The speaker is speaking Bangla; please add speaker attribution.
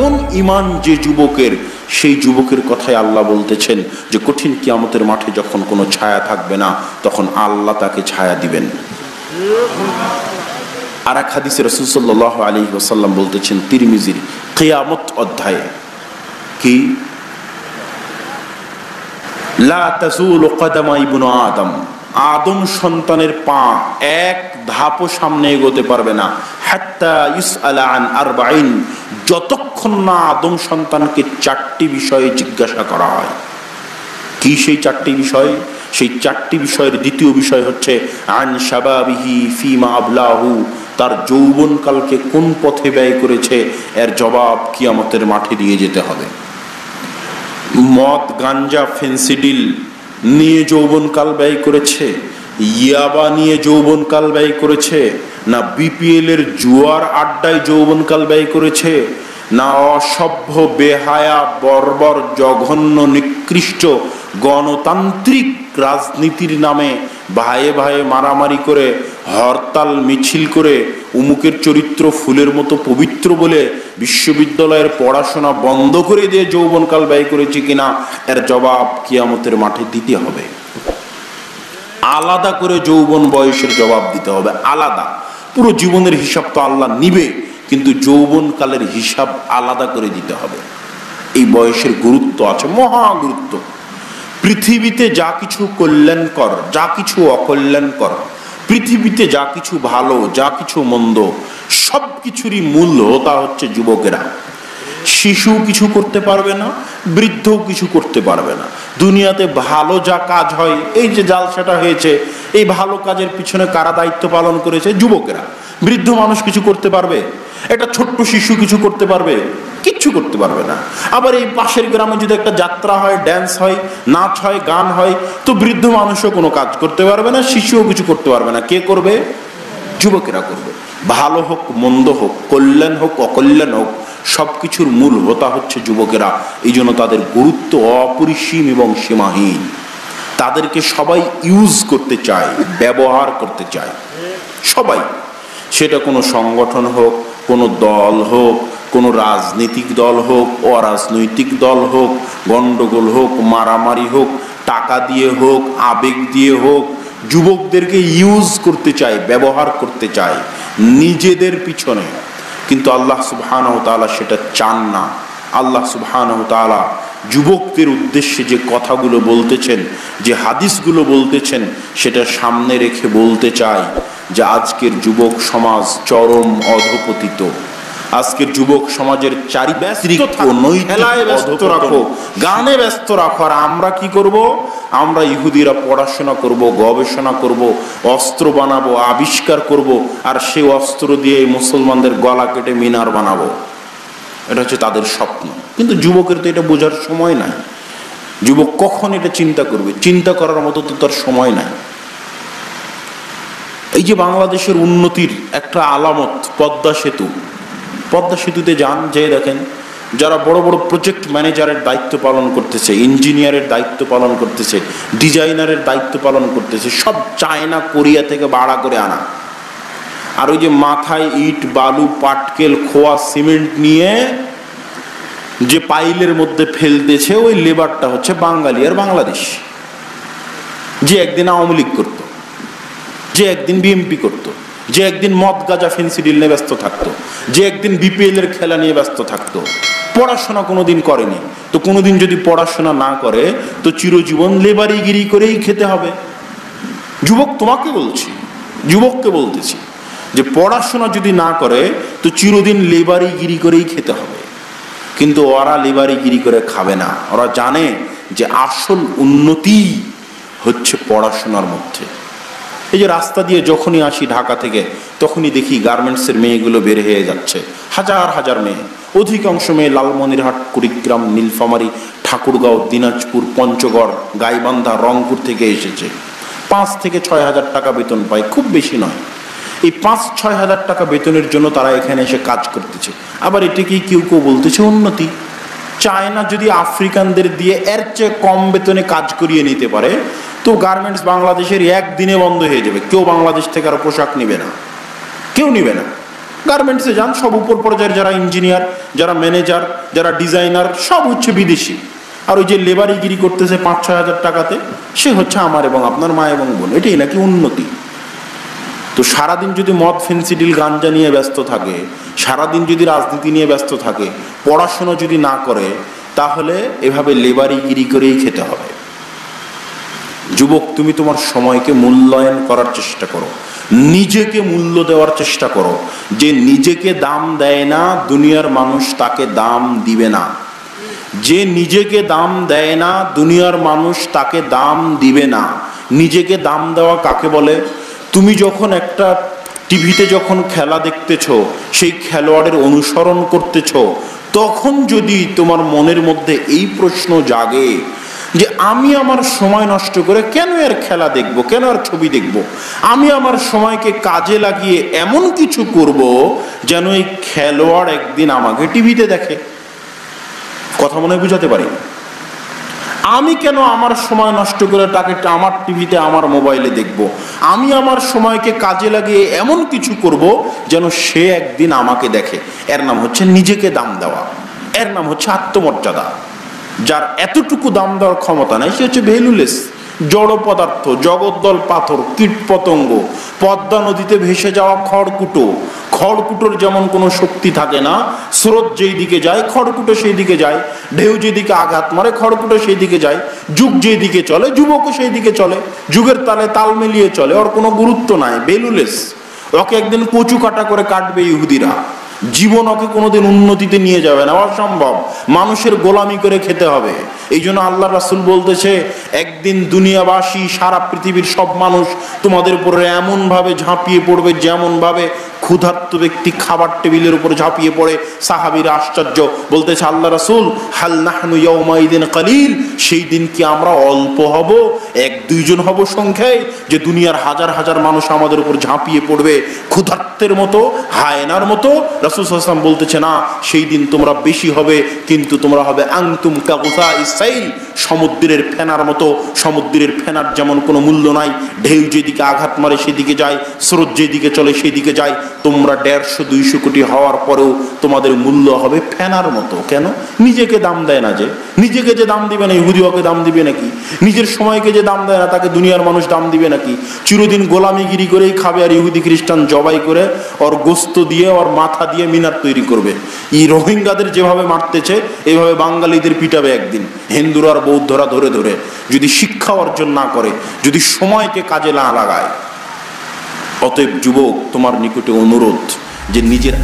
Speaker 1: এমন ঈমান যে যুবকের, সেই যুবকের কথাই আল্লাহ বলতেছেন যে কঠিন কিয়ামতের মাঠে যখন কোনো ছায়া থাকবে না, তখন আল্লাহ তাকে ছায়া দিবেন। আর এক হাদিসে রাসূল সাল্লাল্লাহু আলাইহি ওয়াসাল্লাম বলতেছেন তিরমিজির কিয়ামত অধ্যায়ে, কি লা তাজুলু কদামা ইবনু আদম, আদম সন্তানের পা এক ধাপও সামনে এগোতে পারবে না, হাত্তা ইউসআলা আন আরবাইন, যতক্ষণ না আদম সন্তানকে চারটি বিষয়ে জিজ্ঞাসা করা হয়। কি সেই চারটি বিষয়? সেই চারটি বিষয়ের দ্বিতীয় বিষয় হচ্ছে আন শাবাবিহি ফিমা আবলাহু, তার যৌবনকালকে কোন পথে ব্যয় করেছে, এর জবাব কিয়ামতের মাঠে দিয়ে যেতে হবে। মদ, গাঞ্জা, ফেন্সিডিল নিয়ে যৌবনকাল ব্যয় করেছে, ইয়াবা নিয়ে যৌবনকাল ব্যয় করেছে, না বিপিএল এর জুয়ার আড্ডায় যৌবনকাল ব্যয় করেছে, না অসভ্য বেহায়া বর্বর জঘন্য নিকৃষ্ট গণতান্ত্রিক রাজনীতির নামে ভাইয়ে ভাইয়ে মারামারি করে হরতাল মিছিল করে উমুকের চরিত্র ফুলের মতো পবিত্র বলে বিশ্ববিদ্যালয়ের পড়াশোনা বন্ধ করে দিয়ে যৌবনকাল ব্যয় করেছে কিনা, এর জবাব কিয়ামতের মাঠে দিতে হবে। আলাদা করে যৌবন বয়সের জবাব দিতে হবে, আলাদা। পুরো জীবনের হিসাব তো আল্লাহ নিবে, কিন্তু যৌবনকালের হিসাব আলাদা করে দিতে হবে। এই বয়সের গুরুত্ব আছে, মহা গুরুত্ব। পৃথিবীতে যা কিছু কল্যাণকর, যা কিছু অকল্যাণকর, পৃথিবীতে যা কিছু ভালো, যা কিছু মন্দ, সব কিছুরই মূল হোতা হচ্ছে যুবকেরা। শিশু কিছু করতে পারবে না, বৃদ্ধও কিছু করতে পারবে না। দুনিয়াতে ভালো যা কাজ হয়, এই যে জালসাটা হয়েছে, এই ভালো কাজের পিছনে কারা দায়িত্ব পালন করেছে? যুবকেরা। বৃদ্ধ মানুষ কিছু করতে পারবে? একটা ছোট্ট শিশু কিছু করতে পারবে? কিচ্ছু করতে পারবে না। আবার এই পাশের গ্রামে যদি একটা যাত্রা হয়, ড্যান্স হয়, নাচ হয়, গান হয়, তো বৃদ্ধ মানুষও কোনো কাজ করতে পারবে না, শিশুও কিছু করতে পারবে না। কে করবে? যুবকেরা করবে। ভালো হোক মন্দ হোক, কল্যাণ হোক অকল্যাণ হোক, সবকিছুর মূল হোতা হচ্ছে যুবকেরা। এই জন্য তাদের গুরুত্ব অপরিসীম এবং সীমাহীন। তাদেরকে সবাই ইউজ করতে চায়, ব্যবহার করতে চায় সবাই। সেটা কোনো সংগঠন হোক, কোনো দল হোক, কোনো রাজনৈতিক দল হোক, অরাজনৈতিক দল হোক, গন্ডগোল হোক, মারামারি হোক, টাকা দিয়ে হোক, আবেগ দিয়ে হোক, যুবকদেরকে ইউজ করতে চায়, ব্যবহার করতে চায় নিজেদের পিছনে। কিন্তু আল্লাহ সুবহানাহু ওয়া তাআলা সেটা চান না। আল্লাহ সুবহানাহু ওয়া তাআলা যুবকদের উদ্দেশ্যে যে কথাগুলো বলতেছেন, যে হাদিসগুলো বলতেছেন, সেটা সামনে রেখে বলতে চাই যে আজকের যুবক সমাজ চরম অধপতিত। আজকের যুবক সমাজের ব্যস্ত রাখো, গানে ব্যস্ত রাখো। আর আমরা কি করব? আমরা ইহুদিরা পড়াশোনা করব, গবেষণা করব, অস্ত্র বানাবো, আবিষ্কার করব, আর সেই অস্ত্র দিয়ে মুসলমানদের গলা কেটে মিনার বানাবো। এটা হচ্ছে তাদের স্বপ্ন। কিন্তু যুবকের তো এটা বোঝার সময় নাই। যুবক কখন এটা চিন্তা করবে? চিন্তা করার মতো তো তার সময় নাই। এই যে বাংলাদেশের উন্নতির একটা আলামত পদ্মা সেতু। পদ্মা সেতুতে যান, যে দেখেন যারা বড় বড় প্রজেক্ট ম্যানেজারের দায়িত্ব পালন করতেছে, ইঞ্জিনিয়ারের দায়িত্ব পালন করতেছে, ডিজাইনারের দায়িত্ব পালন করতেছে, সব চায়না কোরিয়া থেকে ভাড়া করে আনা। আর ওই যে মাথায় ইট বালু পাটকেল খোয়া সিমেন্ট নিয়ে যে পাইলের মধ্যে ফেলতেছে, ওই লেবারটা হচ্ছে বাঙালি আর বাংলাদেশ। যে একদিন আওয়ামী লীগ করতো, যে একদিন বিএমপি করতো, যে একদিন মদ গাঁজা ফেন্সিডিল নিয়ে ব্যস্ত থাকতো, যে একদিন বিপিএল এর খেলা নিয়ে ব্যস্ত থাকতো, পড়াশোনা কোনোদিন করেনি। তো কোনোদিন যদি পড়াশোনা না করে, তো চিরজীবন লেবারিগিরি করেই খেতে হবে। যুবক তোমাকে বলছি, যুবককে বলতেছি যে পড়াশোনা যদি না করে, তো চিরদিন লেবারিগিরি করেই খেতে হবে। কিন্তু ওরা লেবারিগিরি করে খাবে না। ওরা জানে যে আসল উন্নতি হচ্ছে পড়াশোনার মধ্যে। এই যে রাস্তা দিয়ে যখনই আসি ঢাকা থেকে, তখনই দেখি গার্মেন্টসের মেয়েগুলো বের হয়ে যাচ্ছে, হাজার হাজার মেয়ে। অধিকাংশ মেয়ে লালমনিরহাট, কুড়িগ্রাম, নীলফামারী, ঠাকুরগাঁও, দিনাজপুর, পঞ্চগড়, গাইবান্ধা, রংপুর থেকে এসেছে। 5 থেকে 6 হাজার টাকা বেতন পায়, খুব বেশি নয়। এই 5-6 হাজার টাকা বেতনের জন্য তারা এখানে এসে কাজ করতেছে। আবার এটাকেই কেউ কেউ বলতেছে উন্নতি। চায়না যদি আফ্রিকানদের দিয়ে এর চেয়ে কম বেতনে কাজ করিয়ে নিতে পারে, তো গার্মেন্টস বাংলাদেশের একদিনে বন্ধ হয়ে যাবে। কেউ বাংলাদেশ থেকে আর পোশাক নিবে না, কেউ নিবে না। গার্মেন্টসে যান, সব উপর পর্যায়ের যারা ইঞ্জিনিয়ার, যারা ম্যানেজার, যারা ডিজাইনার, সব হচ্ছে বিদেশি। আর ওই যে লেবারিগিরি করতেছে 5-6 হাজার টাকাতে, সে হচ্ছে আমার এবং আপনার মা এবং বোন। এটাই নাকি উন্নতি? তো সারাদিন যদি মদ, ফেন্সিডিল, গাঞ্জা নিয়ে ব্যস্ত থাকে, সারাদিন যদি রাজনীতি নিয়ে ব্যস্ত থাকে, পড়াশোনা যদি না করে, তাহলে এভাবে লেবারিগিরি করেই খেতে হবে। যুবক, তুমি তোমার সময়কে মূল্যায়ন করার চেষ্টা করো, নিজেকে মূল্য দেওয়ার চেষ্টা করো। যে নিজেকে দাম দেয় না, দুনিয়ার মানুষ তাকে দাম দিবে না। যে নিজেকে দাম দেয় না, দুনিয়ার মানুষ তাকে দাম দিবে না। নিজেকে দাম দেওয়া কাকে বলে? তুমি যখন একটা টিভিতে যখন খেলা দেখতেছো, সেই খেলোয়াড়ের অনুসরণ করতেছো, তখন যদি তোমার মনের মধ্যে এই প্রশ্ন জাগে যে আমি আমার সময় নষ্ট করে কেন এর খেলা দেখবো, কেন আর ছবি দেখবো, আমি আমার সময়কে কাজে লাগিয়ে এমন কিছু করব যেন এই খেলোয়াড় একদিন আমাকে টিভিতে দেখে। কথা মনে বুঝাতে পারি? আমি কেন আমার সময় নষ্ট করে তাকে আমার টিভিতে, আমার মোবাইলে দেখব? আমি আমার সময়কে কাজে লাগিয়ে এমন কিছু করব যেন সে একদিন আমাকে দেখে। এর নাম হচ্ছে নিজেকে দাম দেওয়া, এর নাম হচ্ছে আত্মমর্যাদা। যার এতটুকু দাম দেওয়ার ক্ষমতা নাই, সে হচ্ছে ভ্যালুলেস, জড় পদার্থ, জগদ্দল পাথর, কীট পতঙ্গ, পদ্মা নদীতে ভেসে যাওয়া খড়কুটো। খড়কুটোর যেমন কোনো শক্তি থাকে না, স্রোত যেই দিকে যায় খড়কুটো সেই দিকে যায়, ঢেউ যেদিকে আঘাত মারে খড়কুটো সেই দিকে যায়, যুগ যেই দিকে চলে যুবকও সেই দিকে চলে, যুগের তালে তাল মিলিয়ে চলে, ওর কোনো গুরুত্ব নাই, ভ্যালুলেস। ওকে একদিন কচু কাটা করে কাটবে ইহুদিরা, জীবন ওকে কোনোদিন উন্নতিতে নিয়ে যাবে না, অসম্ভব। মানুষের গোলামি করে খেতে হবে। এই জন্য আল্লাহ রাসূল বলতেছে, একদিন দুনিয়াবাসী, সারা পৃথিবীর সব মানুষ তোমাদের উপরে এমন ভাবে ঝাঁপিয়ে পড়বে যেমন ভাবে ক্ষুধার্ত ব্যক্তি খাবার টেবিলের উপর ঝাঁপিয়ে পড়ে। সাহাবীরা আশ্চর্য, বলতেছে আল্লাহ রাসূল, হাল নাহনু ইয়াউমাইদিন কালিল, সেই দিন কি আমরা অল্প হব, 1-2 জন হব সংখ্যায়, যে দুনিয়ার হাজার হাজার মানুষ আমাদের উপর ঝাঁপিয়ে পড়বে ক্ষুধার্তের মতো, হায়নার মতো? রাসূল সাল্লাল্লাহু আলাইহি ওয়াসাল্লাম বলতেছে, না, সেই দিন তোমরা বেশি হবে, কিন্তু তোমরা হবে আনতুম কাগুসাইস সাইল, সমুদ্রের ফেনার মতো। সমুদ্রের ফেনার যেমন কোনো মূল্য নাই, ঢেউ যেদিকে আঘাত মারে সেদিকে যায়, স্রোত যেদিকে চলে সেদিকে যায়। তোমরা 150-200 কোটি হওয়ার পরেও তোমাদের মূল্য হবে ফেনার মতো। কেন? নিজেকে দাম দেয় না। যে নিজেকে যে দাম দিবে না, ইহুদি ওকে দাম দিবে নাকি? নিজের সময়কে যে দাম দেয় না, তাকে দুনিয়ার মানুষ দাম দিবে নাকি? চিরদিন গোলামিগিরি করেই খাবে, আর ইহুদি খ্রিস্টান জবাই করে ওর গোস্ত দিয়ে, ওর মাথা দিয়ে মিনার তৈরি করবে। এই রোহিঙ্গাদের যেভাবে মারতেছে, এইভাবে বাঙালিদের পিটাবে একদিন, হিন্দুরা আর বৌদ্ধরা ধরে ধরে, যদি শিক্ষা অর্জন না করে, যদি সময়কে কাজে না লাগায়। অতএব যুবক, তোমার নিকটে অনুরোধ যে নিজের